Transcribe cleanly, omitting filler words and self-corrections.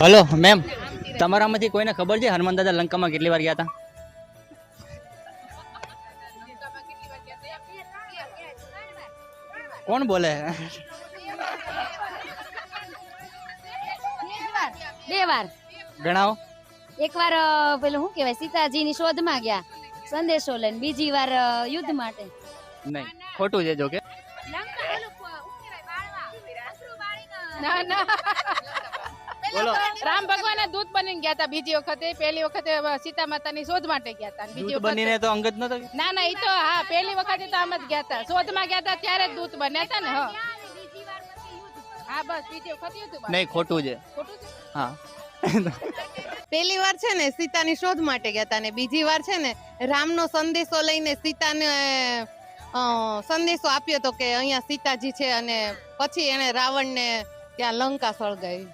Hello ma'am, તમારામાંથી કોઈને ખબર છે હનુમાન દાદા લંકામાં કેટલી વાર ગયા હતા? કોણ બોલે? 2 વાર. ગણાવો. એક વાર પેલું શું કહેવાય, સીતાજીની શોધમાં ગયા સંદેશો લઈને, બીજી વાર યુદ્ધ માટે. નહીં, ખોટું છે જો કે. ના ના, બોલો. રામ ભગવાન દૂત બનીને ગયા હતા બીજી વખતે. પહેલી વખતે સીતા માતાની શોધ માટે ગયા હતા. બીજી દૂત વખતે બનીને તો અંગત નતો. ના ના, ઈ તો હા પહેલી વખતે તો આમ જ ગયા હતા, શોધમાં ગયા હતા ત્યારે જ દૂત બન્યા હતા ને. હા બસ, બીજી વખત યુદ્ધ. નહીં, ખોટું છે. ખોટું છે. હા. પહેલી વાર છે ને સીતાની શોધ માટે ગયા હતા, ને બીજી વાર છે ને રામનો સંદેશો લઈને સીતાને સંદેશો આપ્યો હતો કે અહીંયા સીતાજી છે, અને પછી એને રાવણને ત્યાં લંકા સળગાવી.